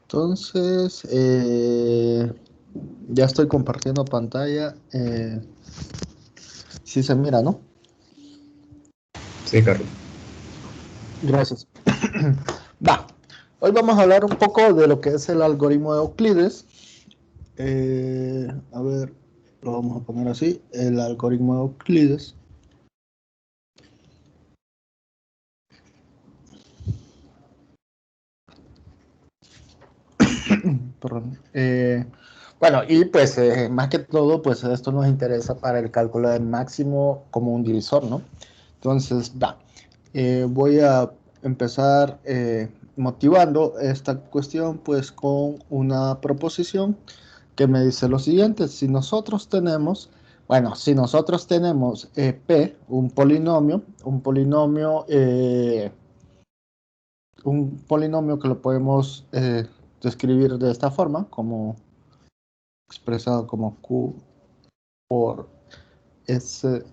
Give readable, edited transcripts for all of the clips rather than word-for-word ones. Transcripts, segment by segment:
Entonces, ya estoy compartiendo pantalla. Sí se mira, ¿no? Sí, Carlos. Gracias. Va. Hoy vamos a hablar un poco de lo que es el algoritmo de Euclides. A ver, lo vamos a poner así. El algoritmo de Euclides. Perdón. Bueno, y pues más que todo, pues esto nos interesa para el cálculo del máximo como un divisor, ¿no? Entonces, va. Voy a empezar motivando esta cuestión pues con una proposición que me dice lo siguiente: si nosotros tenemos, bueno, si nosotros tenemos P, un polinomio que lo podemos describir de esta forma, como expresado como Q por S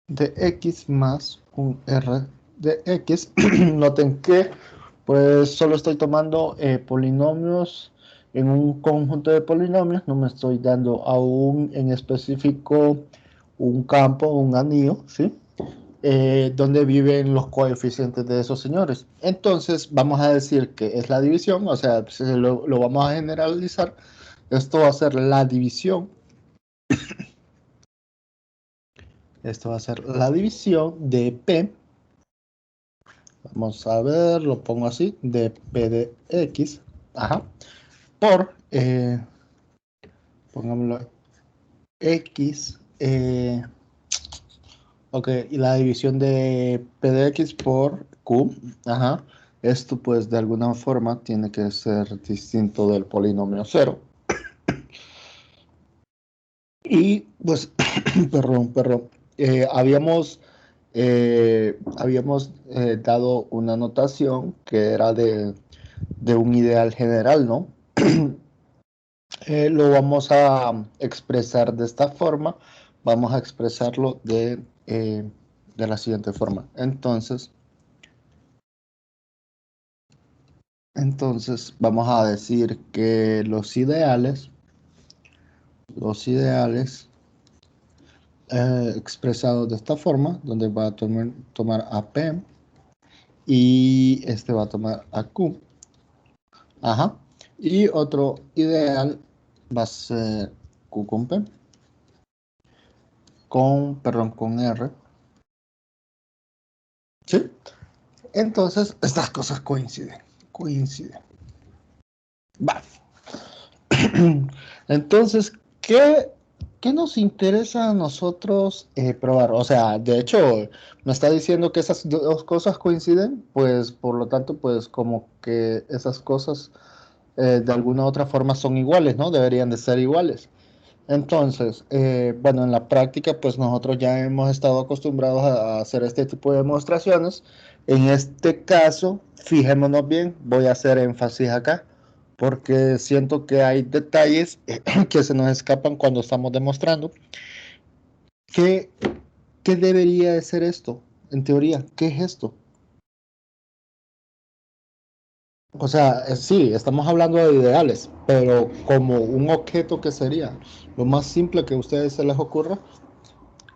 de X más un R de X. Noten que pues solo estoy tomando polinomios en un conjunto de polinomios, no me estoy dando aún en específico un campo, un anillo, ¿sí? Donde viven los coeficientes de esos señores. Entonces vamos a decir que es la división, o sea, lo vamos a generalizar. Esto va a ser la división. Esto va a ser la división de P. Vamos a ver, lo pongo así, de P de X, ajá, por, pongámoslo, X, ok, y la división de P de X por Q, ajá. Esto pues de alguna forma tiene que ser distinto del polinomio cero. Y pues, perdón, habíamos dado una notación que era de un ideal general, ¿no? Lo vamos a expresar de esta forma. Vamos a expresarlo de la siguiente forma. Entonces vamos a decir que los ideales expresados de esta forma, donde va a tomar a P y este va a tomar a Q. Ajá. Y otro ideal va a ser Q con P, con R. ¿Sí? Entonces, estas cosas coinciden. Va. Entonces, ¿qué nos interesa a nosotros probar? O sea, de hecho, me está diciendo que esas dos cosas coinciden, pues por lo tanto, pues como que esas cosas de alguna u otra forma son iguales, ¿no? Deberían de ser iguales. Entonces, bueno, en la práctica, pues nosotros ya hemos estado acostumbrados a hacer este tipo de demostraciones. En este caso, fijémonos bien, voy a hacer énfasis acá, porque siento que hay detalles que se nos escapan cuando estamos demostrando. ¿Qué, qué debería de ser esto? En teoría, ¿qué es esto? O sea, sí, estamos hablando de ideales, pero como un objeto, ¿qué sería? Lo más simple que a ustedes se les ocurra,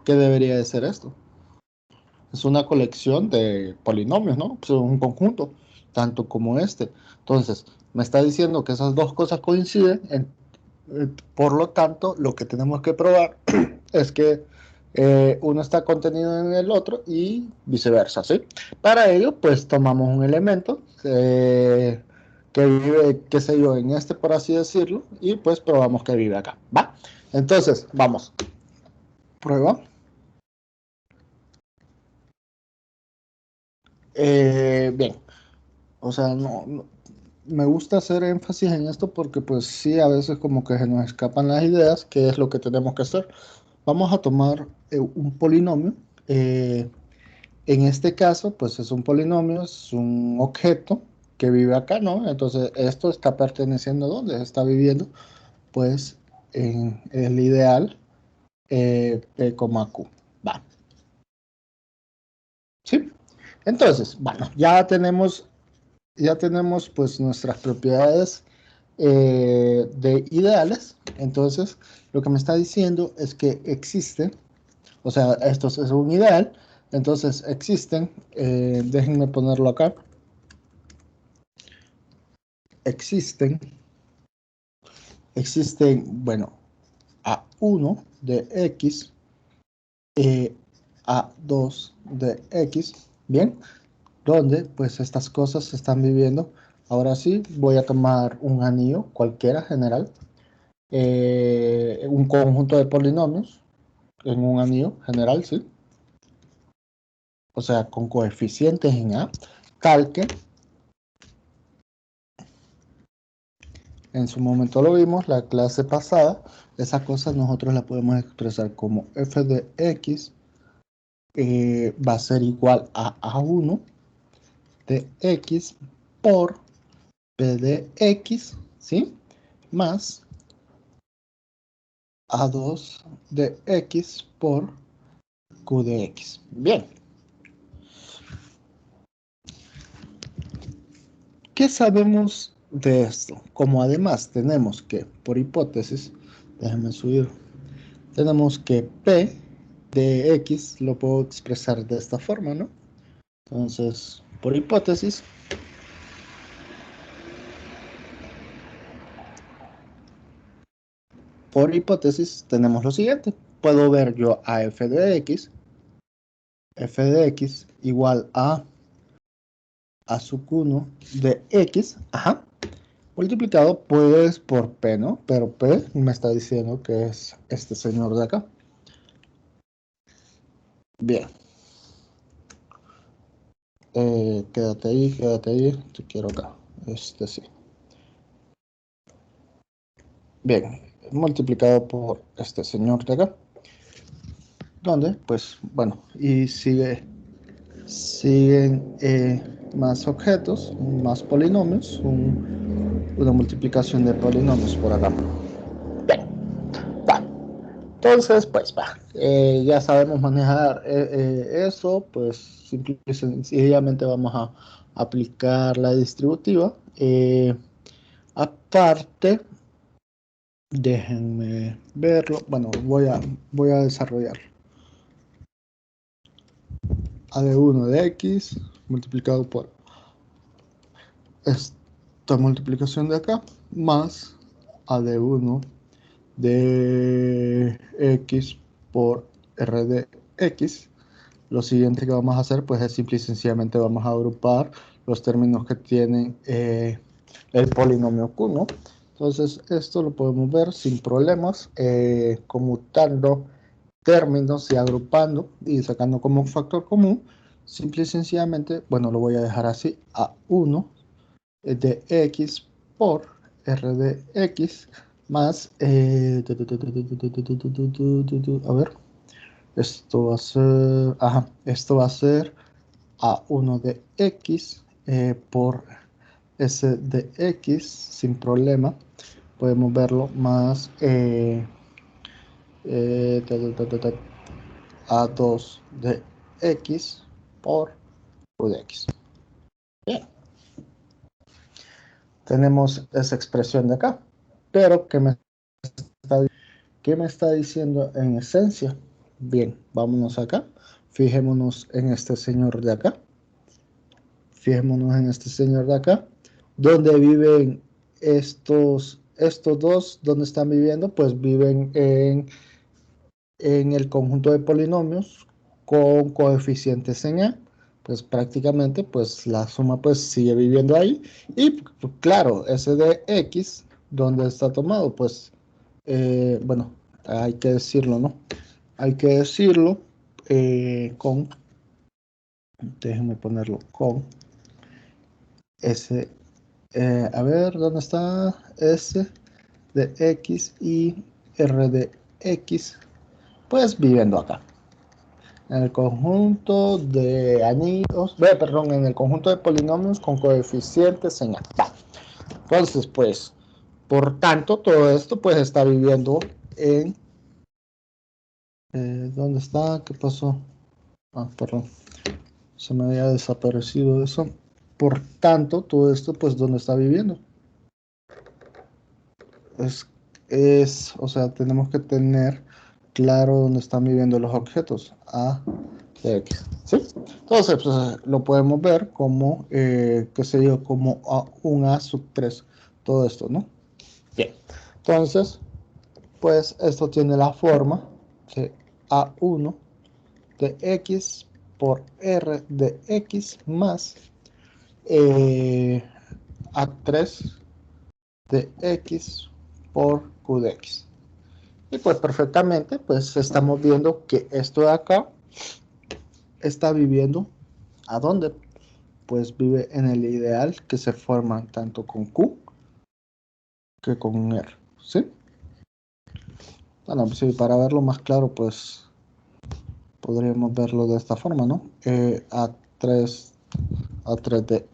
¿qué debería de ser esto? Es una colección de polinomios, ¿no? Pues un conjunto, tanto como este. Entonces, me está diciendo que esas dos cosas coinciden, por lo tanto, lo que tenemos que probar es que uno está contenido en el otro y viceversa, ¿sí? Para ello, pues tomamos un elemento que vive, qué sé yo, en este, por así decirlo, y pues probamos que vive acá, ¿va? Entonces, vamos. Prueba. Bien. O sea, me gusta hacer énfasis en esto porque pues sí, a veces como que se nos escapan las ideas, qué es lo que tenemos que hacer. Vamos a tomar un polinomio. eh, en este caso, pues es un polinomio, es un objeto que vive acá, ¿no? Entonces, esto está perteneciendo a ¿dónde? Está viviendo, pues, en el ideal P, Q. Va, ¿sí? Entonces, bueno, ya tenemos ya tenemos pues nuestras propiedades de ideales. Entonces, lo que me está diciendo es que existe, o sea, esto es un ideal, entonces existen, déjenme ponerlo acá, existen, bueno, A1 de X, A2 de X, bien, donde pues estas cosas se están viviendo. Ahora sí, voy a tomar un anillo cualquiera general, un conjunto de polinomios en un anillo general, ¿sí? O sea, con coeficientes en A, calque. En su momento lo vimos, la clase pasada. Esa cosa nosotros la podemos expresar como f de x va a ser igual a A1 de x por p de x, ¿sí? Más A2 de x por q de x. Bien. ¿Qué sabemos de esto? Como además tenemos que, por hipótesis, déjenme subir, tenemos que p de x lo puedo expresar de esta forma, ¿no? Entonces, por hipótesis, tenemos lo siguiente. Puedo ver yo a f de x igual a sub 1 de x, ajá, multiplicado pues por p, ¿no? Pero p me está diciendo que es este señor de acá. Bien. Quédate ahí, te quiero acá. Este sí. Bien, multiplicado por este señor de acá. Donde, pues, bueno, y siguen más objetos, más polinomios, una multiplicación de polinomios por acá. Bien, va. Entonces, pues, va. Ya sabemos manejar eso, pues, simple y sencillamente vamos a aplicar la distributiva. Aparte, déjenme verlo. Bueno, voy a desarrollar a de 1 de x multiplicado por esta multiplicación de acá más a de 1 de x por r de x. Lo siguiente que vamos a hacer pues es simple y sencillamente vamos a agrupar los términos que tienen el polinomio q, ¿no? Entonces esto lo podemos ver sin problemas, conmutando términos y agrupando y sacando como un factor común. Simple y sencillamente, bueno, lo voy a dejar así, a 1 de x por r de x más, a ver, esto va a ser, ajá, esto va a ser a 1 de x por s de x sin problema. Podemos verlo más a 2 de x por u de x. Bien. Tenemos esa expresión de acá. Pero, ¿qué me está diciendo en esencia? Bien, vámonos acá. Fijémonos en este señor de acá. Fijémonos en este señor de acá. ¿Dónde viven estos dos? ¿Dónde están viviendo? Pues viven en el conjunto de polinomios con coeficientes en A. Pues prácticamente pues la suma pues sigue viviendo ahí. Y claro, ese de X, ¿dónde está tomado? Pues bueno, hay que decirlo, ¿no? Hay que decirlo con, déjenme ponerlo con S, a ver, ¿dónde está? S de X y R de X, pues viviendo acá. En el conjunto de anillos, perdón, en el conjunto de polinomios con coeficientes en A. Entonces, pues, por tanto, todo esto pues está viviendo en... ¿dónde está? ¿Qué pasó? Ah, perdón. Se me había desaparecido eso. Por tanto, todo esto, pues, ¿dónde está viviendo? O sea, tenemos que tener claro dónde están viviendo los objetos A de X, ¿sí? Entonces, pues, lo podemos ver como, qué sé yo, como un A sub 3, todo esto, ¿no? Bien. Entonces, pues, esto tiene la forma de A1 de X por R de X más A3 de X por Q de X. Y pues perfectamente, pues estamos viendo que esto de acá está viviendo, ¿a dónde? Pues vive en el ideal que se forma tanto con Q que con R, ¿sí? Bueno, pues sí, para verlo más claro, pues podríamos verlo de esta forma, ¿no? A3 de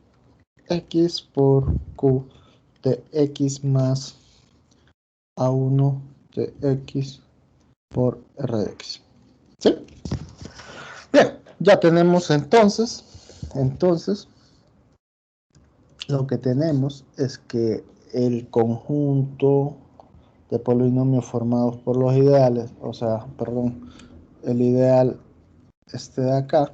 X por Q de X más A1 de X por R de X, ¿sí? Bien, ya tenemos entonces, lo que tenemos es que el conjunto de polinomios formados por los ideales, o sea, perdón, el ideal este de acá,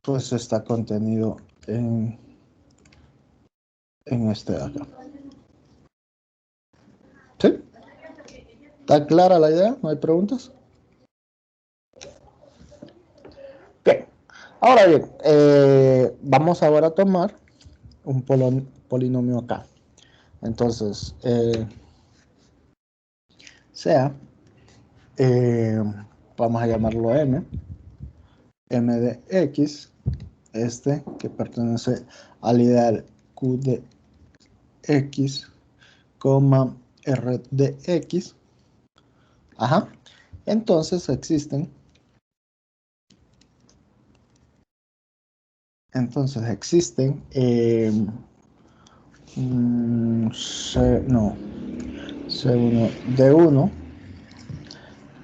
pues está contenido en este de acá. ¿Sí? ¿Está clara la idea? ¿No hay preguntas? Bien. Ahora bien, vamos ahora a tomar un polinomio acá. Entonces, sea, vamos a llamarlo m de x, este que pertenece al ideal q de x, r de x. Ajá. Entonces existen C1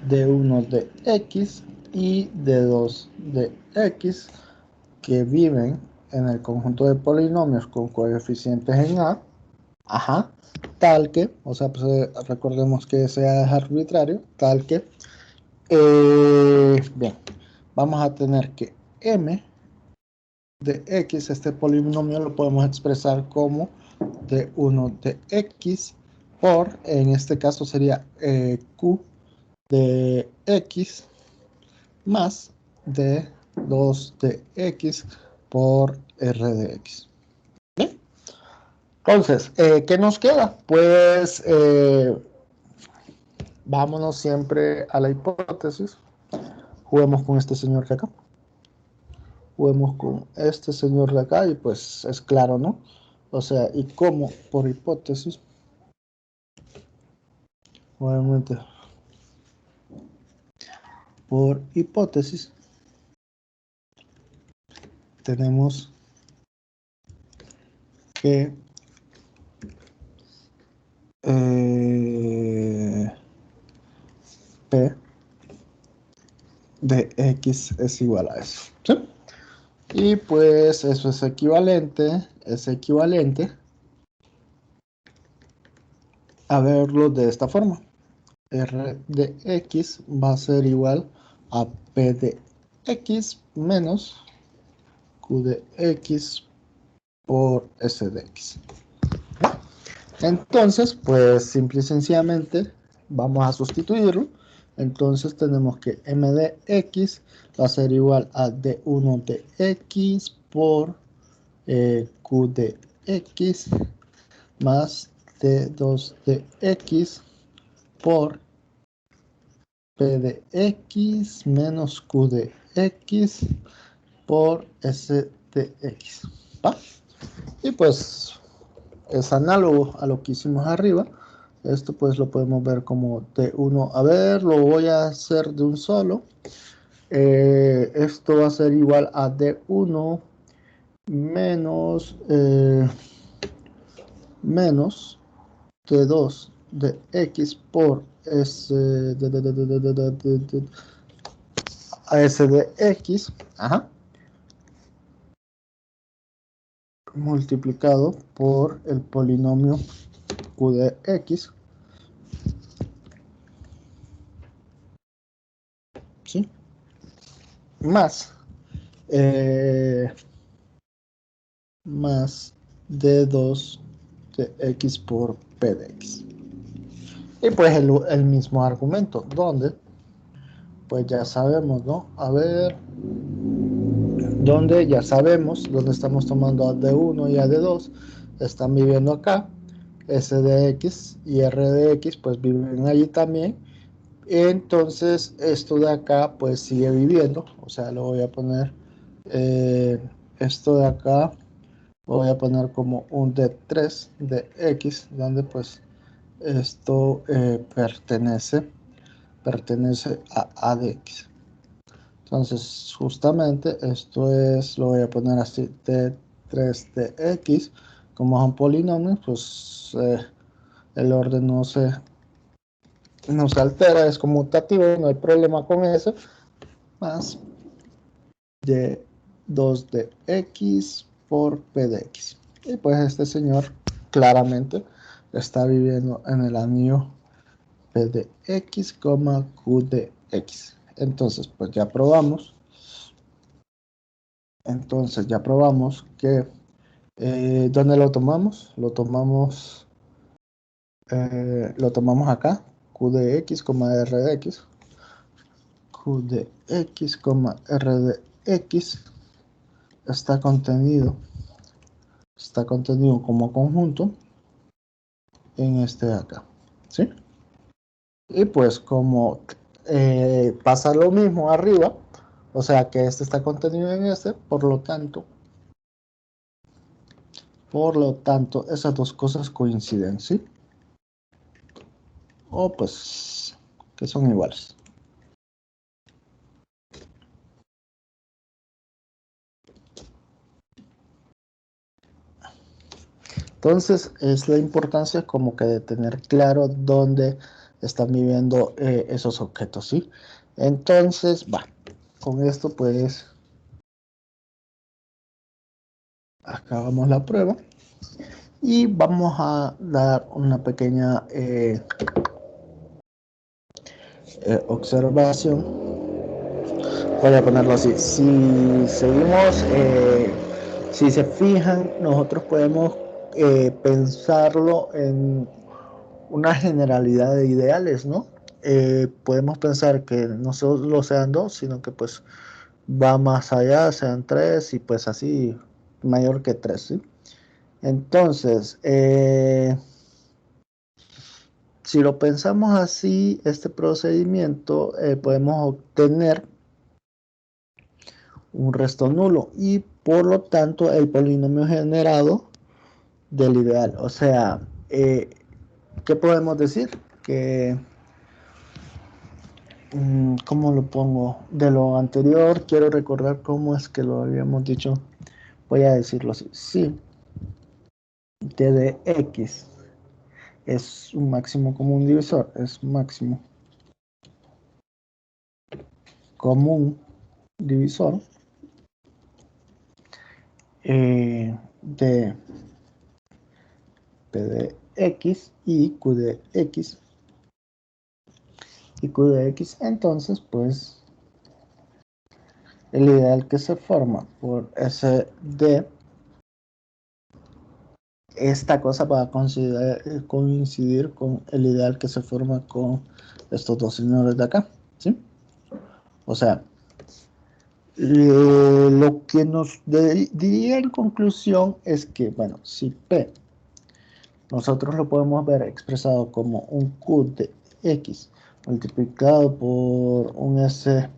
D1 de X y D2 de X que viven en el conjunto de polinomios con coeficientes en A, ajá, tal que, o sea, pues, recordemos que sea arbitrario, tal que, bien, vamos a tener que M de X, este polinomio lo podemos expresar como D1 de X por, en este caso sería Q de X más D2 de X por R de X. ¿Bien? Entonces, ¿qué nos queda? Pues vámonos siempre a la hipótesis. Juguemos con este señor de acá. Juguemos con este señor de acá y pues es claro, ¿no? O sea, y como por hipótesis, obviamente, por hipótesis, tenemos que P de X es igual a eso, ¿sí? Y pues eso es equivalente a verlo de esta forma. R de X va a ser igual a P de X menos Q de X por S de X. Entonces, pues simple y sencillamente vamos a sustituirlo. Entonces tenemos que M de X va a ser igual a D1 de X por Q de X más D2 de X por P de X menos Q de X por S de X. ¿Va? Y pues es análogo a lo que hicimos arriba. Esto pues lo podemos ver como D1. A ver, lo voy a hacer de un solo. Esto va a ser igual a D1 menos T2 de X por S de S de X. Ajá. multiplicado por el polinomio q de x, ¿sí? Más d2 de x por p de x. Y pues el mismo argumento, donde pues ya sabemos, ¿no? A ver, donde ya sabemos, donde estamos tomando a d1 y a d2, están viviendo acá, s de x y r de x pues viven allí también. Entonces esto de acá pues sigue viviendo, o sea, lo voy a poner, esto de acá lo voy a poner como un d3 de x, donde pues esto pertenece a de x. Entonces justamente esto es, lo voy a poner así, d3 de x, como es un polinomio, pues el orden no se altera, es conmutativo, no hay problema con eso, más de 2 de x por p de x. Y pues este señor claramente está viviendo en el anillo p de x, q de x. Entonces pues ya probamos. Entonces ya probamos que ¿dónde lo tomamos? Lo tomamos acá, q de x, r de x. Q de x, r de x está contenido como conjunto en este de acá, ¿sí? Y pues como pasa lo mismo arriba, o sea que este está contenido en este, por lo tanto, esas dos cosas coinciden, ¿sí? O pues que son iguales. Entonces es la importancia como que de tener claro dónde están viviendo esos objetos, ¿sí? Entonces, con esto pues acabamos la prueba y vamos a dar una pequeña observación. Voy a ponerlo así. Si seguimos, si se fijan, nosotros podemos pensarlo en una generalidad de ideales, ¿no? Podemos pensar que no solo sean dos, sino que pues va más allá, sean tres y pues así mayor que tres, ¿sí? Entonces, si lo pensamos así, este procedimiento podemos obtener un resto nulo y por lo tanto el polinomio generado del ideal. O sea, ¿qué podemos decir? Que, ¿cómo lo pongo? De lo anterior, quiero recordar cómo es que lo habíamos dicho. Voy a decirlo así. Si t de x es un máximo común divisor, es máximo común divisor de p de x y q de x, entonces pues el ideal que se forma por ese d, esta cosa va a coincidir con el ideal que se forma con estos dos señores de acá, ¿sí? O sea, lo que nos diría en conclusión es que, bueno, si P nosotros lo podemos ver expresado como un Q de X multiplicado por un S'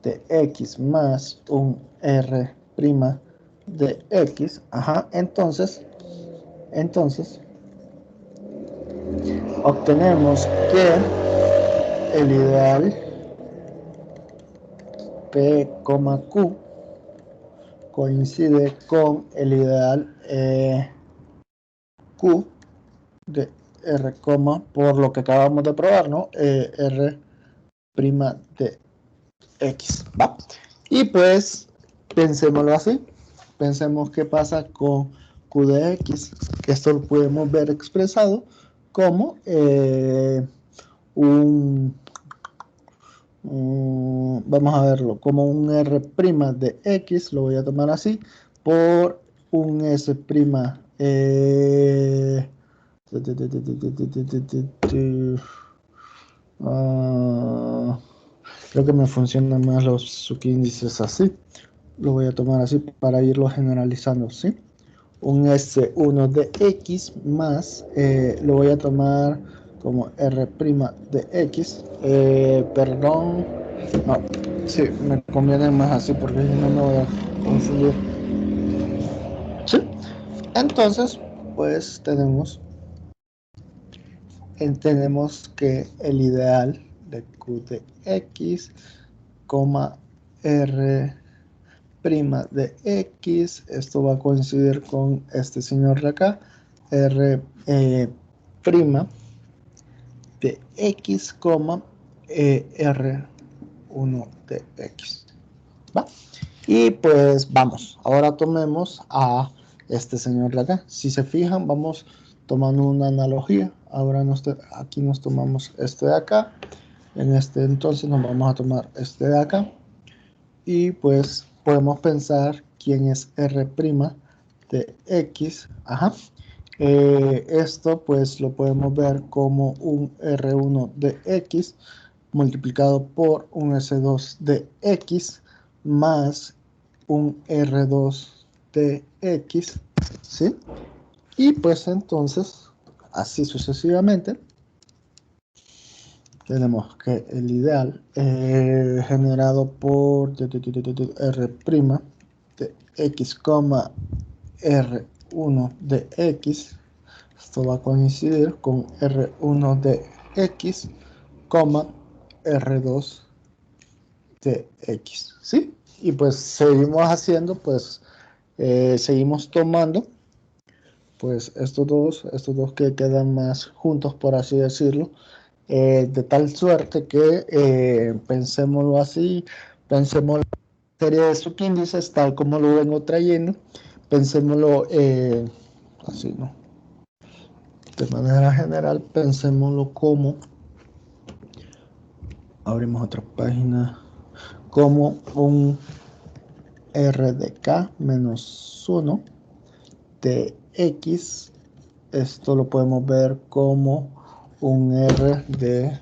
de X más un R' de X, entonces obtenemos que el ideal P, Q coincide con el ideal Q de R, por lo que acabamos de probar, ¿no? R' de X, ¿va? Y pues, pensémoslo así. pensemos qué pasa con Q de X. Esto lo podemos ver expresado como vamos a verlo, como un R' de X, lo voy a tomar así, por un S'. Creo que me funcionan más los subíndices así. Lo voy a tomar así para irlo generalizando, ¿sí? Un S1 de X más, lo voy a tomar como R' de X. Perdón, no, sí, me conviene más así porque no me voy a confundir. ¿Sí? Entonces, pues tenemos que el ideal de Q de X, R' de X, esto va a coincidir con este señor de acá, R' de X, R1 de X. ¿Va? Y pues vamos, ahora tomemos a este señor de acá. Si se fijan, vamos tomando una analogía. Ahora aquí nos tomamos este de acá. En este entonces nos vamos a tomar este de acá. Y pues podemos pensar quién es R' de X. Ajá. Esto pues lo podemos ver como un R1 de X multiplicado por un S2 de X más un R2 de X, ¿sí? Y pues entonces, así sucesivamente, tenemos que el ideal generado por R' de X, R1 de X, esto va a coincidir con R1 de X, R2 de X, ¿sí? Y pues seguimos haciendo, pues seguimos tomando, pues estos dos que quedan más juntos, por así decirlo, de tal suerte que pensémoslo así, pensemos la serie de subíndices tal como lo vengo trayendo, pensémoslo así, ¿no? De manera general, pensémoslo como, abrimos otra página, como un R de K menos 1 de X. Esto lo podemos ver como un R de...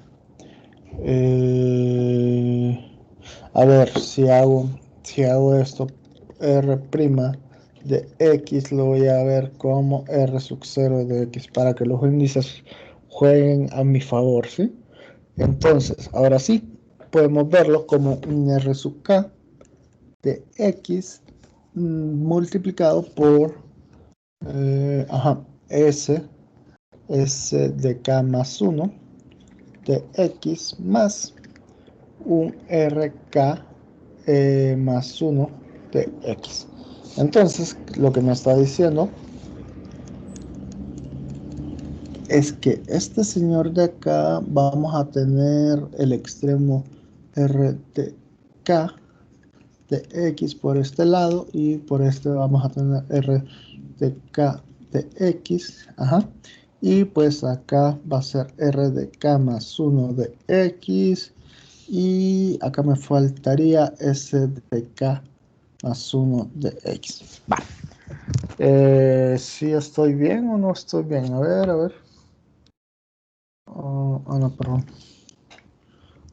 a ver, si hago esto, R' de X, lo voy a ver como R sub 0 de X, para que los índices jueguen a mi favor, ¿sí? Entonces, ahora sí, podemos verlo como un R sub K de X multiplicado por S de K más 1 de X más un RK más 1 de X. Entonces, lo que me está diciendo es que este señor de acá vamos a tener el extremo R de K de X por este lado y por este vamos a tener R de K de X, ajá, y pues acá va a ser R de K más 1 de X y acá me faltaría S de K más 1 de X. Va. ¿Sí estoy bien o no estoy bien? A ver. No,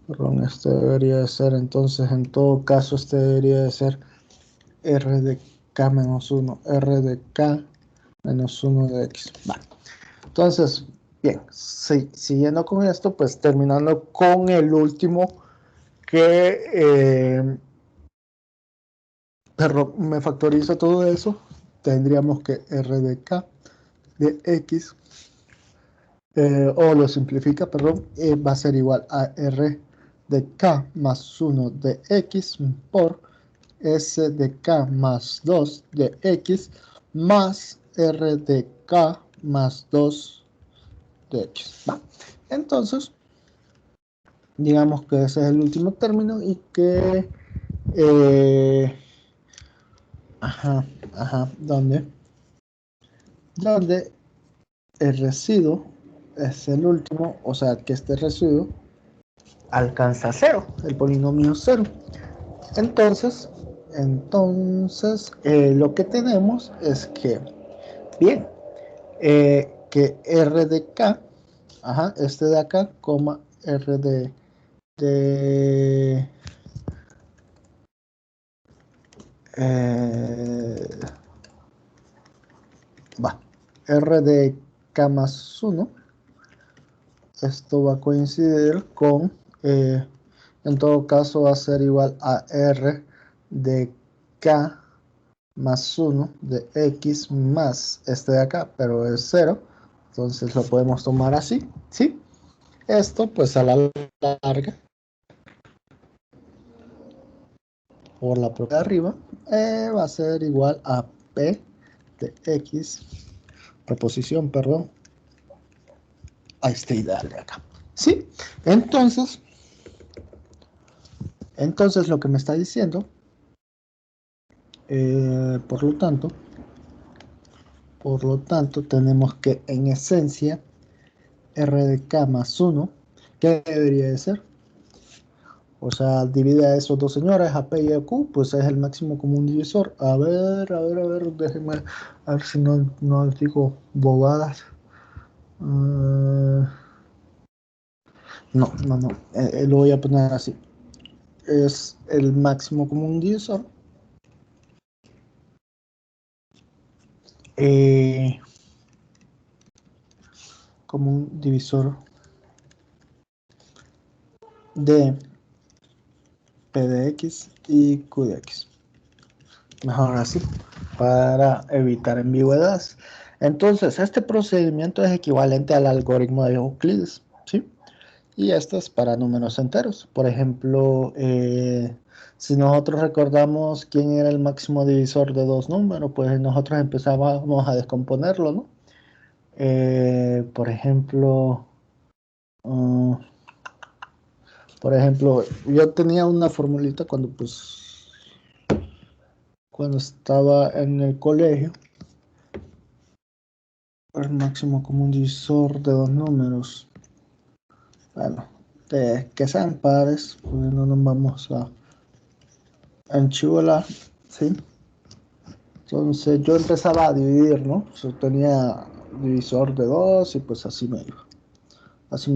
perdón, este debería de ser, entonces en todo caso este debería de ser R de K menos 1, R de K menos 1 de X. Va. Entonces, bien, siguiendo con esto, pues terminando con el último que me factoriza todo eso, tendríamos que R de K de X, o lo simplifica, perdón, va a ser igual a R de K más 1 de X por S de K más 2 de X más R de K más 2 de X. Va. Entonces, digamos que ese es el último término y que donde el residuo es el último, o sea, que este residuo alcanza cero, el polinomio cero. Entonces, lo que tenemos es que, bien, que R de K, este de acá, coma R de R de K más 1, esto va a coincidir con, en todo caso va a ser igual a R de K más 1 de X más este de acá, pero es 0, entonces lo podemos tomar así, ¿sí? Esto pues a la larga, por la propia de arriba, va a ser igual a P de X, proposición, perdón, a este ideal de acá, ¿sí? Entonces lo que me está diciendo, por lo tanto, tenemos que en esencia R de K más 1, ¿qué debería de ser? O sea, divide a esos dos señores, a P y a Q, pues es el máximo común divisor. A ver, déjenme, a ver si no digo bobadas. No, lo voy a poner así. Es el máximo común divisor. Común divisor de P de X y Q de X. Mejor así, para evitar ambigüedades. Entonces, este procedimiento es equivalente al algoritmo de Euclides, ¿sí? Y esto es para números enteros. Por ejemplo, si nosotros recordamos quién era el máximo divisor de dos números, pues nosotros empezábamos a descomponerlo, ¿no? Por ejemplo, uh, yo tenía una formulita cuando estaba en el colegio, el máximo común divisor de dos números. Bueno, que sean pares, pues no nos vamos a enchivolar, ¿sí? Entonces yo empezaba a dividir, ¿no? Yo tenía divisor de 2 y pues así me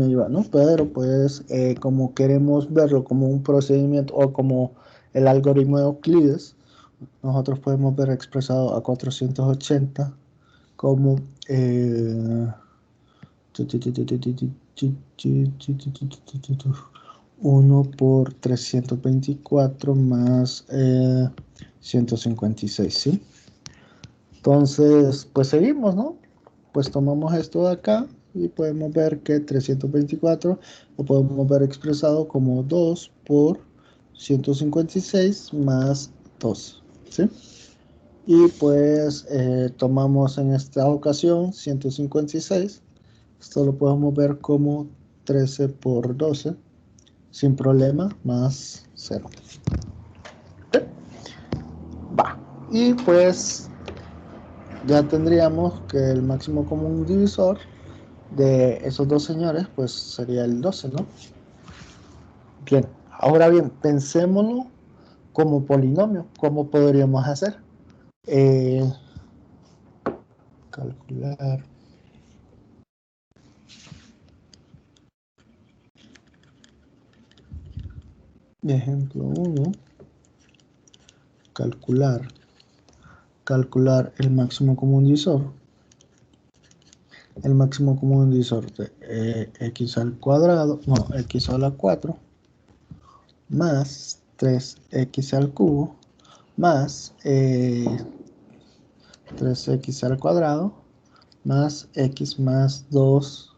iba, ¿no? Pero pues como queremos verlo como un procedimiento o como el algoritmo de Euclides, nosotros podemos ver expresado a 480 como 1 por 324 más 156, ¿sí? Entonces, pues seguimos, ¿no? Pues tomamos esto de acá y podemos ver que 324 lo podemos ver expresado como 2 por 156 más 2, ¿sí? Y pues tomamos en esta ocasión 156. Esto lo podemos ver como 13 por 12, sin problema, más 0. Va. Y pues ya tendríamos que el máximo común divisor de esos dos señores, pues sería el 12, ¿no? Bien, ahora bien, pensémoslo como polinomio. ¿Cómo podríamos hacer? Calcular. Ejemplo 1. Calcular el máximo común divisor. El máximo común divisor de x al cuadrado, no, x a la 4, más 3x al cubo, más 3x al cuadrado, más x más 2,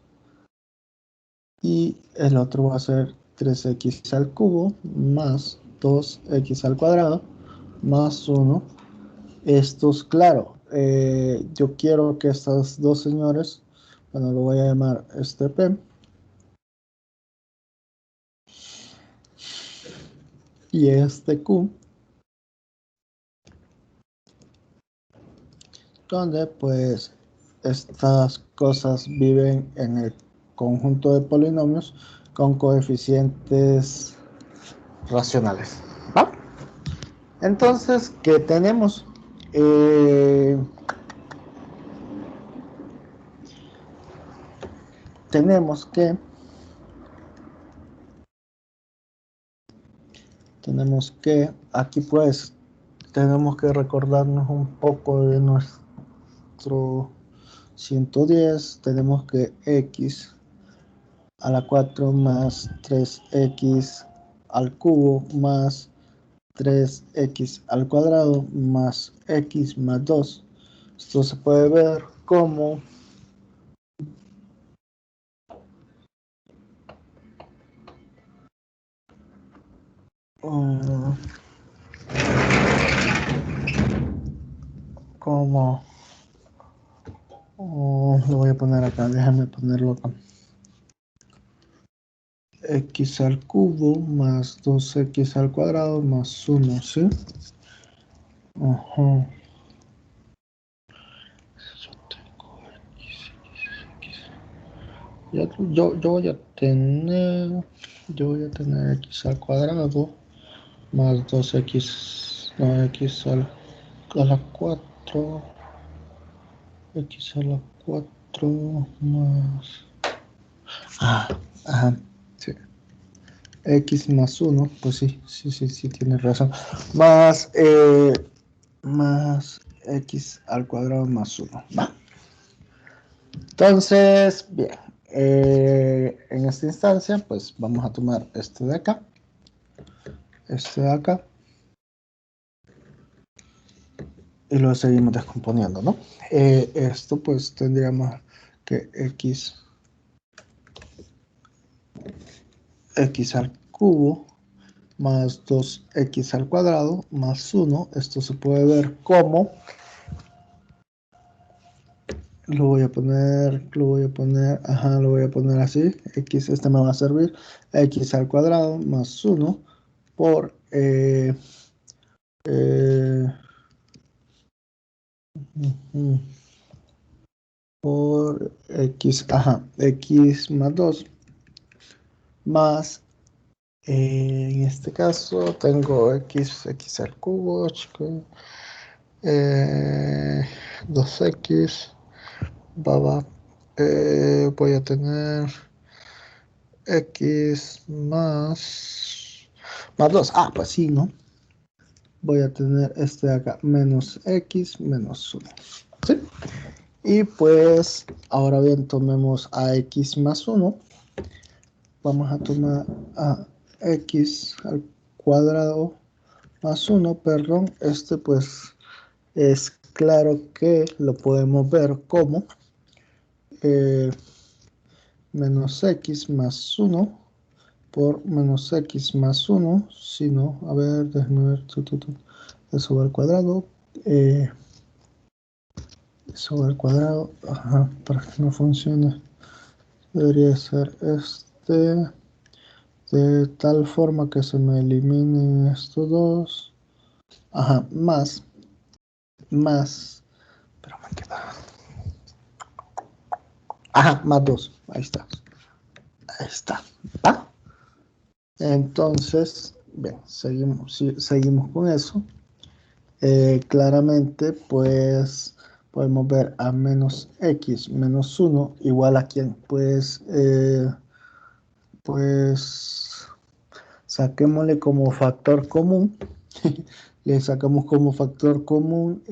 y el otro va a ser 3x al cubo, más 2x al cuadrado, más 1. Estos, claro, yo quiero que estas dos señores, bueno, lo voy a llamar este P, y este Q, donde pues estas cosas viven en el conjunto de polinomios con coeficientes racionales, ¿va? Entonces, ¿qué tenemos? Tenemos que aquí pues tenemos que recordarnos un poco de nuestro 110. Tenemos que x a la 4 más 3x al cubo más 3x al cuadrado más x más 2. Esto se puede ver como lo voy a poner acá, déjame ponerlo acá. X al cubo más 2x al cuadrado más 1, ¿sí? Ajá. Yo tengo yo voy a tener x al cuadrado más 2x, no, x a la 4, x a la 4 más... ajá, sí. X más 1, pues sí, tienes razón. Más x al cuadrado más 1, ¿va? Entonces, bien, en esta instancia, pues vamos a tomar este de acá, y lo seguimos descomponiendo, ¿no? Esto pues tendríamos que x al cubo más 2x al cuadrado más 1. Esto se puede ver como, lo voy a poner así, x, este me va a servir, x al cuadrado más 1 por por x, x más 2 más, en este caso tengo x al cubo, 2x, voy a tener x más 2, pues sí, ¿no? Voy a tener este de acá, menos x menos 1, ¿sí? Y pues, ahora bien, tomemos a x más 1. Vamos a tomar a x al cuadrado más 1, perdón. Este pues es claro que lo podemos ver como menos x más 1 por menos x más 1, si no, a ver, déjame ver, eso al cuadrado, eso al cuadrado, para que no funcione, debería ser este, de tal forma que se me eliminen estos dos, más, pero me queda, más 2, ahí está, ¿va? Entonces, bien, seguimos con eso. Claramente, pues podemos ver a menos x menos 1 igual a quién. Pues saquémosle como factor común. Le sacamos como factor común,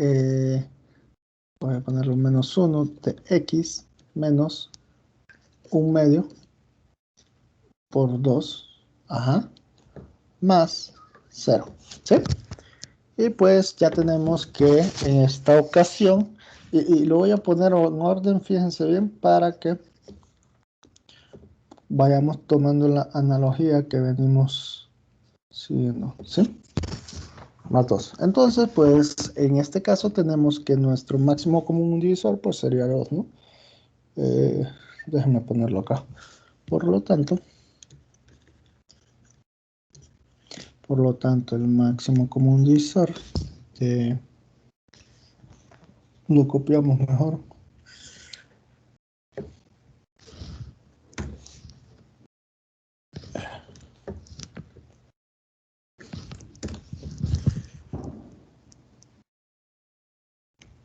voy a ponerlo menos 1 de x menos 1 medio por 2, más 0, ¿sí? Y pues ya tenemos que en esta ocasión, y lo voy a poner en orden, fíjense bien, para que vayamos tomando la analogía que venimos siguiendo, ¿sí? Más 2. Entonces, pues en este caso tenemos que nuestro máximo común divisor pues sería 2, ¿no? Déjenme ponerlo acá. Por lo tanto, el máximo común divisor de Lo copiamos mejor.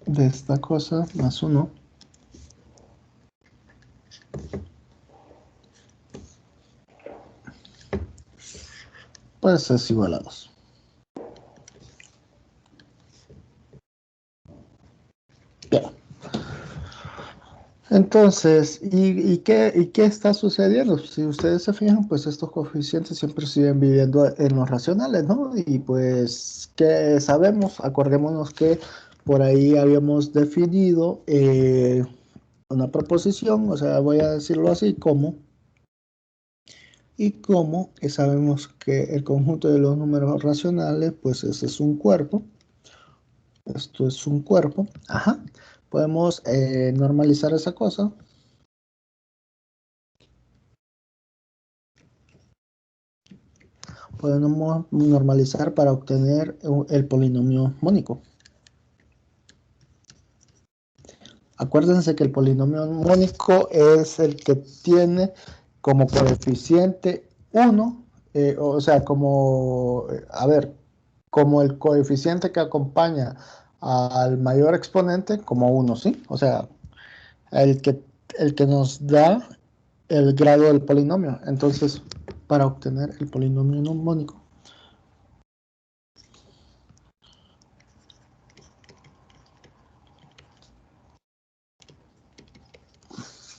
De esta cosa más 1 pues es igual a 2. Bien. Entonces, ¿y qué está sucediendo? Si ustedes se fijan, pues estos coeficientes siempre siguen viviendo en los racionales, ¿no? Y pues, ¿qué sabemos? Acordémonos que por ahí habíamos definido una proposición, o sea, voy a decirlo así, como sabemos que el conjunto de los números racionales, pues ese es un cuerpo. Esto es un cuerpo. Ajá. Podemos normalizar esa cosa. Podemos normalizar para obtener el polinomio mónico. Acuérdense que el polinomio mónico es el que tiene como coeficiente 1, o sea, como, como el coeficiente que acompaña al mayor exponente como 1, ¿sí? O sea, el que, el que nos da el grado del polinomio. Entonces, para obtener el polinomio no mónico,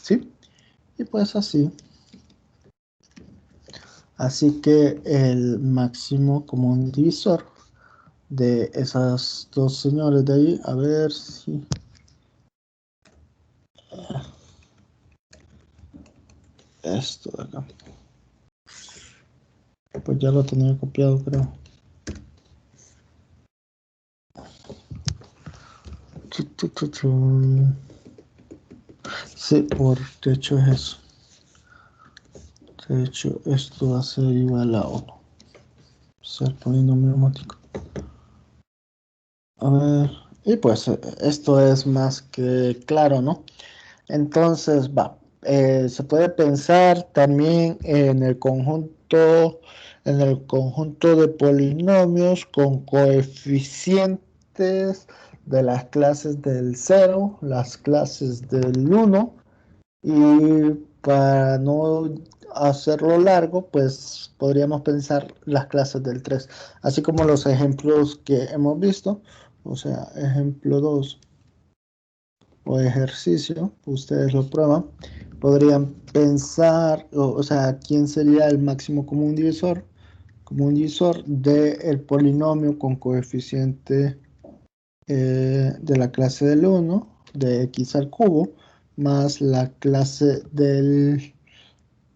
¿sí? Y pues así. Así que el máximo común divisor de esas dos señores de ahí, a ver si... Esto de acá. Pues ya lo tenía copiado, creo. Sí, de hecho es eso. De hecho, esto va a ser igual a 1. Ser polinomio mónico. A ver, y pues esto es más que claro, ¿no? Entonces, se puede pensar también en el conjunto de polinomios con coeficientes de las clases del 0, las clases del 1, y para no hacerlo largo, pues podríamos pensar las clases del 3, así como los ejemplos que hemos visto, o sea, ejemplo 2 o ejercicio, ustedes lo prueban, podrían pensar, o sea, quién sería el máximo común divisor del polinomio con coeficiente de la clase del 1, de x al cubo, más la clase del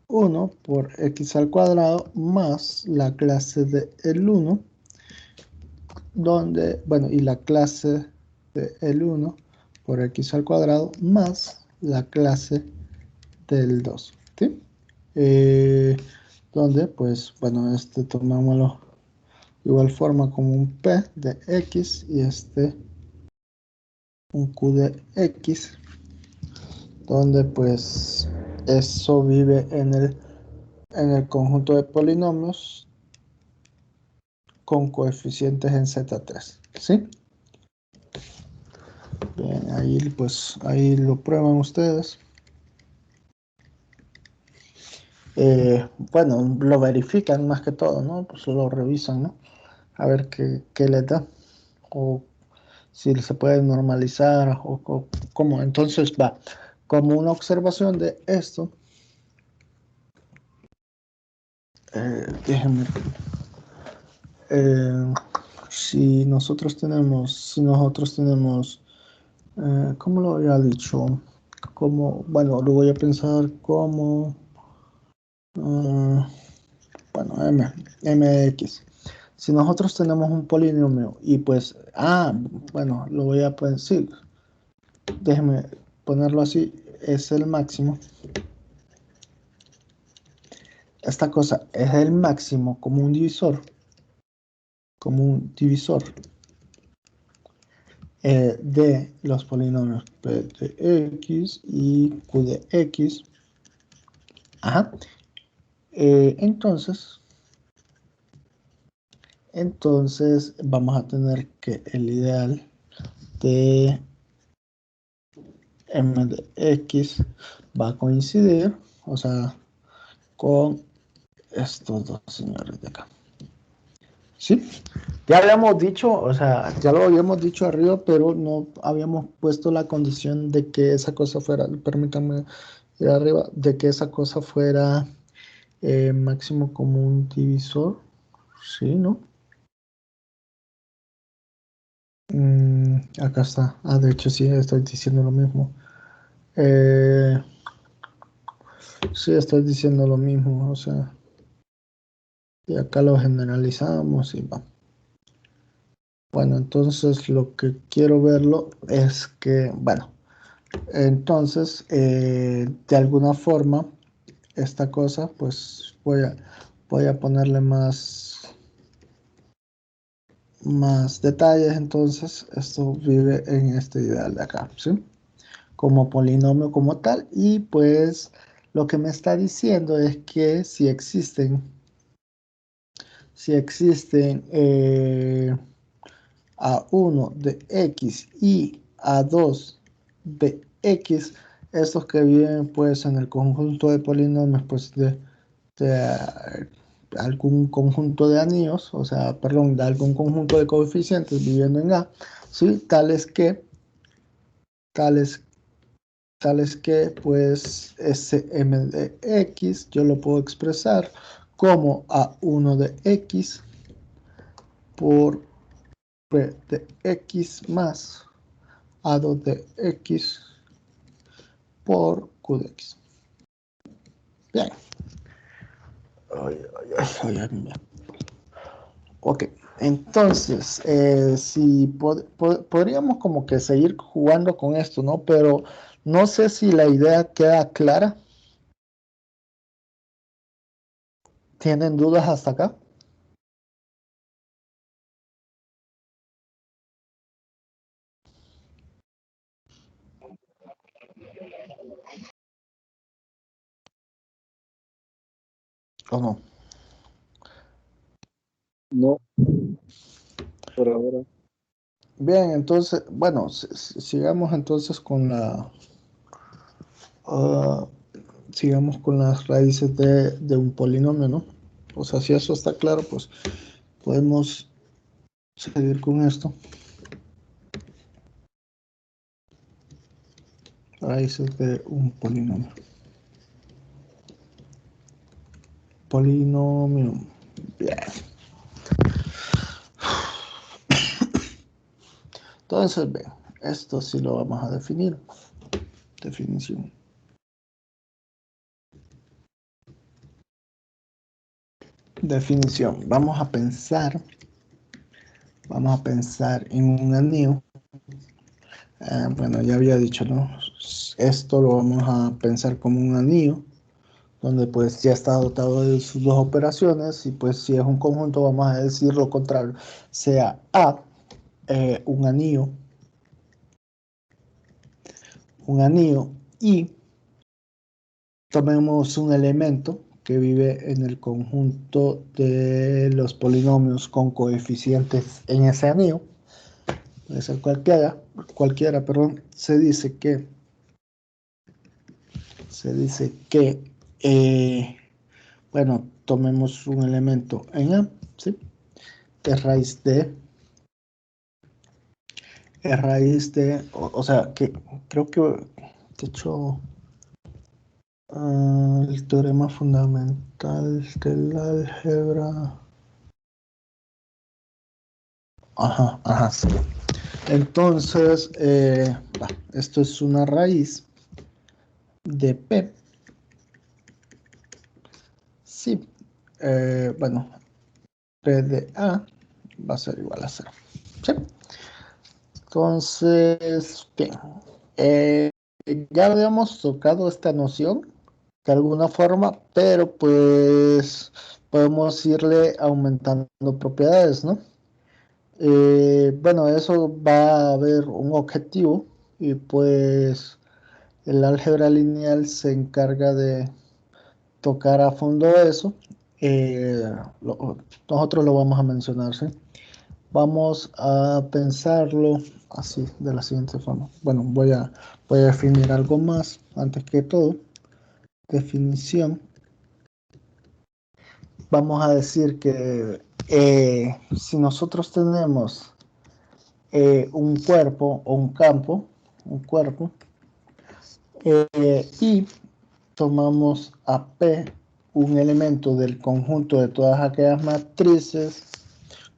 1 por x al cuadrado, más la clase del 1, donde, bueno, y la clase del 1 por x al cuadrado más la clase del 2, ¿sí? Donde, pues, bueno, tomámoslo de igual forma como un p de x y un q de x, donde, pues, eso vive en el conjunto de polinomios con coeficientes en z3, ¿sí? Bien, ahí, pues, ahí lo prueban ustedes. Bueno, lo verifican más que todo, ¿no? Pues lo revisan, ¿no? A ver qué les da. O si se puede normalizar o cómo. Entonces como una observación de esto. Déjenme. eh, si nosotros tenemos, ¿cómo lo había dicho? Como, bueno, lo voy a pensar como, bueno, mx. Si nosotros tenemos un polinomio y pues, bueno, lo voy a poner, sí, déjeme ponerlo así, es el máximo. Esta cosa es el máximo como un divisor, de los polinomios p de x y q de x. Ajá. Entonces vamos a tener que el ideal de m de x va a coincidir, o sea, con estos dos señores de acá. ¿Sí? Ya habíamos dicho, o sea, ya lo habíamos dicho arriba, pero no habíamos puesto la condición de que esa cosa fuera, permítanme ir arriba, de que esa cosa fuera máximo común divisor. Sí, ¿no? Acá está. Ah, de hecho sí, estoy diciendo lo mismo. Sí, estoy diciendo lo mismo, o sea, y acá lo generalizamos y va. Bueno, entonces lo que quiero verlo es que, bueno, entonces de alguna forma esta cosa, pues voy a ponerle más detalles. Entonces esto vive en este ideal de acá, ¿sí? Como polinomio como tal, y pues lo que me está diciendo es que si existen A1 de X y A2 de X, estos que viven pues en el conjunto de polinomios pues de algún conjunto de anillos, o sea, perdón, de algún conjunto de coeficientes viviendo en A, ¿sí? Tales, tales que pues ese m de x yo lo puedo expresar como A1 de x por p de x más A2 de x por q de x. Bien. Ay, ay, ay, ay, ay. Ok, entonces, si podríamos como que seguir jugando con esto, ¿no? Pero no sé si la idea queda clara. ¿Tienen dudas hasta acá? ¿O no? No, por ahora. Bien, entonces, bueno, sigamos entonces con ah, sigamos con las raíces de un polinomio, ¿no? O sea, si eso está claro, pues podemos seguir con esto. Raíces de un polinomio. Polinomio. Bien. Entonces, bien, esto sí lo vamos a definir. Definición. Definición. Vamos a pensar en un anillo. Bueno, ya había dicho, ¿no? Esto lo vamos a pensar como un anillo, donde pues ya está dotado de sus dos operaciones, y pues si es un conjunto vamos a decir lo contrario, sea A un anillo y tomemos un elemento que vive en el conjunto de los polinomios con coeficientes en ese anillo, puede ser cualquiera, perdón. Se dice que bueno, tomemos un elemento en A, ¿sí? Es raíz de, o sea, que creo que, de hecho, el teorema fundamental del álgebra. Ajá, ajá, sí. Entonces, esto es una raíz de P. Sí. Bueno, P de A va a ser igual a 0. ¿Sí? Entonces, ¿qué? Ya habíamos tocado esta noción de alguna forma, pero pues podemos irle aumentando propiedades, ¿no? Bueno, eso va a haber un objetivo y pues el álgebra lineal se encarga de tocar a fondo eso. Eh, lo- Nosotros lo vamos a mencionar, ¿sí? Vamos a pensarlo así, de la siguiente forma. Bueno, voy a definir algo más antes que todo. Definición. Vamos a decir que si nosotros tenemos un cuerpo o un cuerpo, y tomamos a P un elemento del conjunto de todas aquellas matrices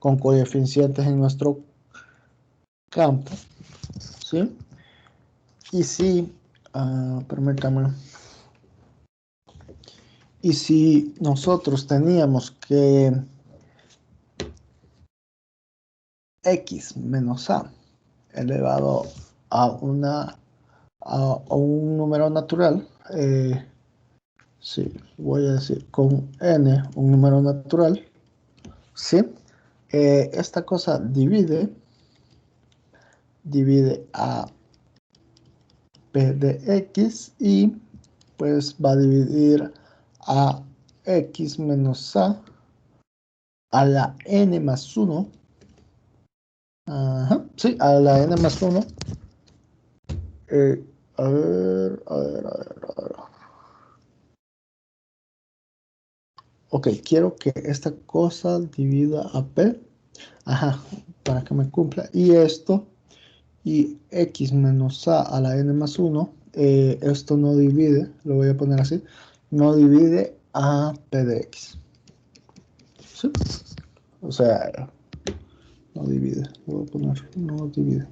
con coeficientes en nuestro campo, ¿sí? Y si, permítame, y si nosotros teníamos que x menos a elevado a un número natural, sí, voy a decir con n un número natural, ¿sí? Esta cosa divide a p de x y pues va a dividir a x menos a la n más 1. Ajá, sí, a la n más 1. A ver, a ver, a ver, a ver. Ok, quiero que esta cosa divida a p. Ajá, para que me cumpla. Y esto, y x menos a la n más 1. Esto no divide, lo voy a poner así. No divide a p de x. ¿Sí? O sea, no divide. Voy a poner, no divide.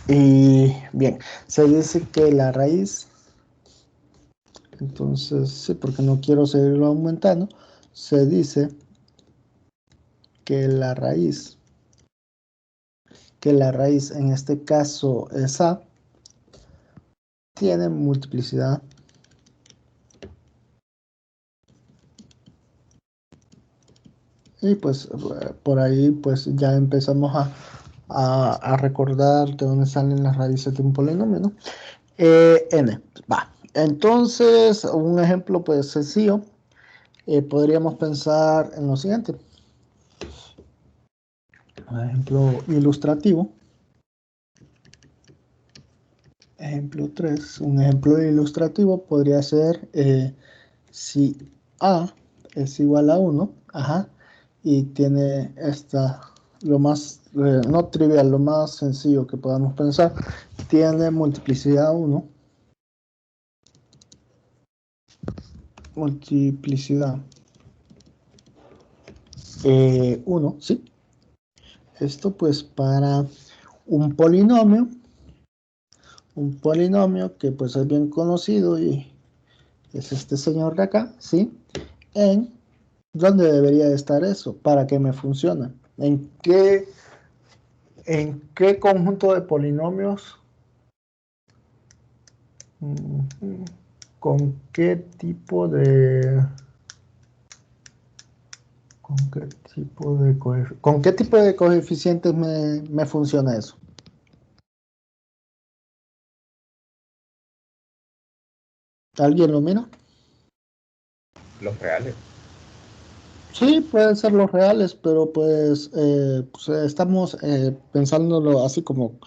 Y bien, se dice que la raíz, entonces, sí, porque no quiero seguirlo aumentando, se dice que la raíz en este caso es a, tiene multiplicidad. Y pues por ahí pues ya empezamos a recordar de dónde salen las raíces de un polinomio, ¿no? N, va. Entonces, un ejemplo pues sencillo, podríamos pensar en lo siguiente. Un ejemplo ilustrativo. Ejemplo 3. Un ejemplo ilustrativo podría ser si A es igual a 1, ajá, y tiene lo más, no trivial, lo más sencillo que podamos pensar, tiene multiplicidad 1, multiplicidad 1, ¿sí? Esto pues para un polinomio que pues es bien conocido y es este señor de acá, ¿sí? ¿En dónde debería de estar eso para que me funcione? ¿En qué conjunto de polinomios? ¿Con qué tipo de... ¿Con qué tipo de coeficientes me funciona eso? ¿Alguien lo mira? Los reales. Sí, pueden ser los reales, pero pues, estamos pensándolo así como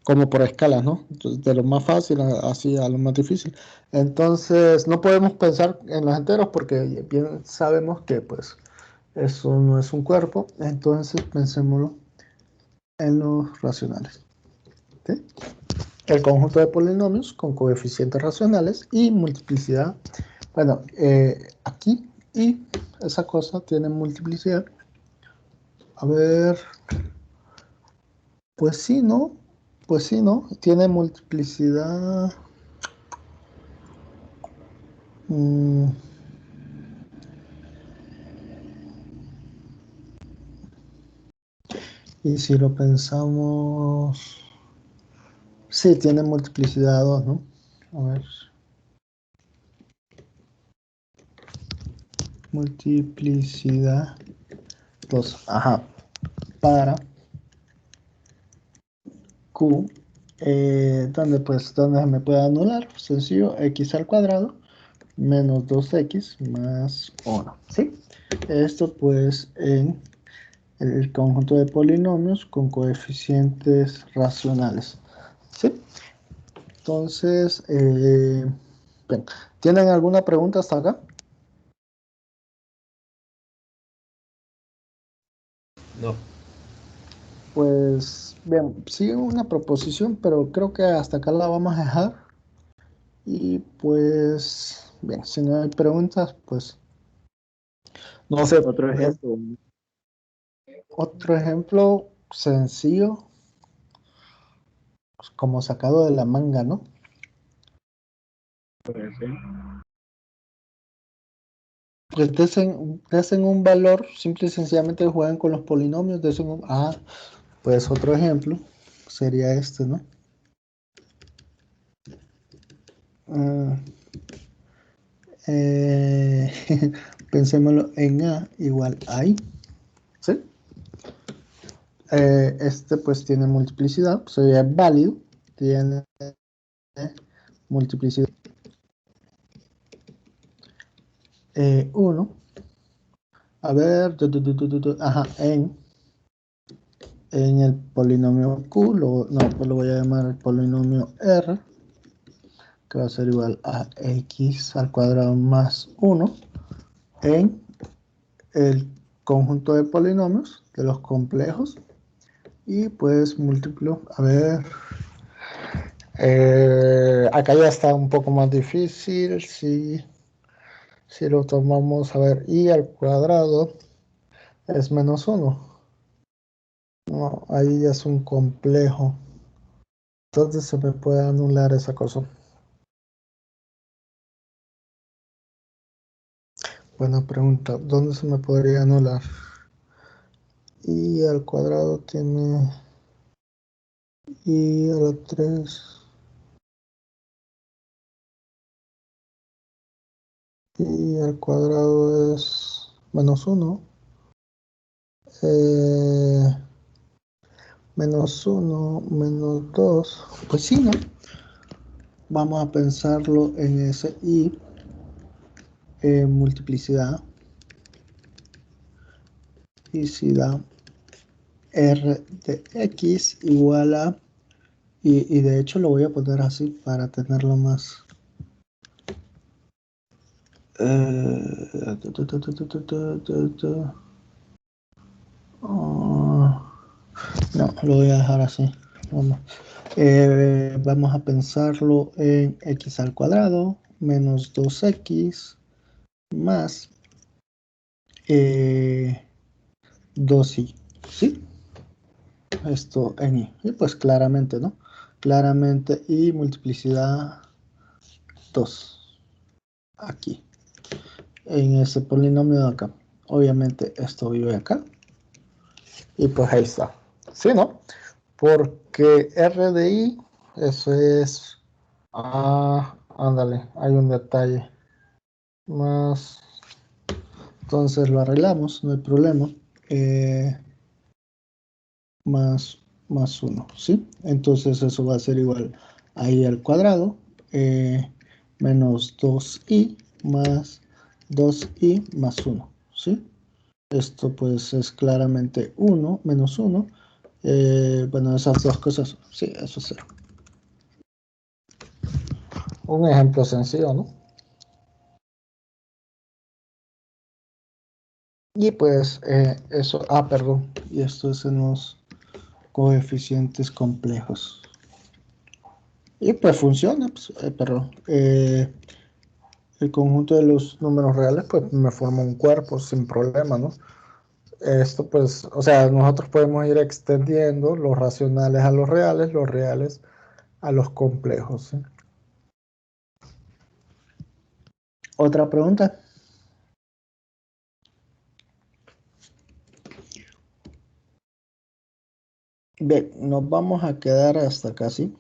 por escalas, ¿no? Entonces, de lo más fácil así a lo más difícil. Entonces, no podemos pensar en los enteros porque bien sabemos que pues eso no es un cuerpo. Entonces, pensémoslo en los racionales. ¿Sí? El conjunto de polinomios con coeficientes racionales y multiplicidad. Bueno, aquí y esa cosa tiene multiplicidad. A ver, pues sí, ¿no? Pues sí, ¿no? Tiene multiplicidad. mm, y si lo pensamos. Sí, tiene multiplicidad 2, ¿no? A ver. multiplicidad 2. Ajá. Para Q, donde se me puede anular, sencillo, x al cuadrado menos 2x más 1, ¿sí? Esto pues en el conjunto de polinomios con coeficientes racionales, ¿sí? Entonces, bien, ¿tienen alguna pregunta hasta acá? No. Pues, bien, sigue una proposición, pero creo que hasta acá la vamos a dejar. Y pues, bien, si no hay preguntas, pues, no sé, Otro ejemplo, otro ejemplo sencillo, pues, como sacado de la manga, ¿no? puede ser. Pues desen un valor, simple y sencillamente juegan con los polinomios, pues otro ejemplo sería este, ¿no? Ah, eh, pensémoslo en A igual a I, ¿sí? Este pues tiene multiplicidad, sería válido, tiene multiplicidad 1. A ver, ajá, en el polinomio Q, pues lo voy a llamar el polinomio R, que va a ser igual a x al cuadrado más 1 en el conjunto de polinomios de los complejos, y pues múltiplo, a ver, acá ya está un poco más difícil, si lo tomamos, a ver, y al cuadrado es menos 1. No, ahí ya es un complejo. Entonces se me puede anular esa cosa. Buena pregunta. ¿Dónde se me podría anular? Y al cuadrado tiene y a la 3 y al cuadrado es menos 1. Eh, menos 1 menos 2. Pues sí, ¿no? Vamos a pensarlo en ese y multiplicidad. Y si da r de x igual a, y de hecho lo voy a poner así para tenerlo más. No, lo voy a dejar así. Vamos a pensarlo en x al cuadrado menos 2x más 2y. ¿Sí? Esto en y. Y pues claramente, ¿no? Claramente y multiplicidad 2 aquí. En ese polinomio de acá. Obviamente esto vive acá. Y pues ahí está. ¿Sí, no? Porque R de I, eso es... ándale, hay un detalle. Más... Entonces lo arreglamos, no hay problema. Eh, más 1, ¿sí? Entonces eso va a ser igual a I al cuadrado, menos 2i más 2i más 1, ¿sí? Esto pues es claramente 1 menos 1. Bueno, esas dos cosas, sí, eso es 0. Un ejemplo sencillo, ¿no? Y pues eso, perdón, y esto es en los coeficientes complejos. Y pues funciona, pues, perdón. El conjunto de los números reales pues me forma un cuerpo sin problema, ¿no? Esto pues, o sea, nosotros podemos ir extendiendo los racionales a los reales a los complejos, ¿sí? ¿Otra pregunta? Bien, nos vamos a quedar hasta casi.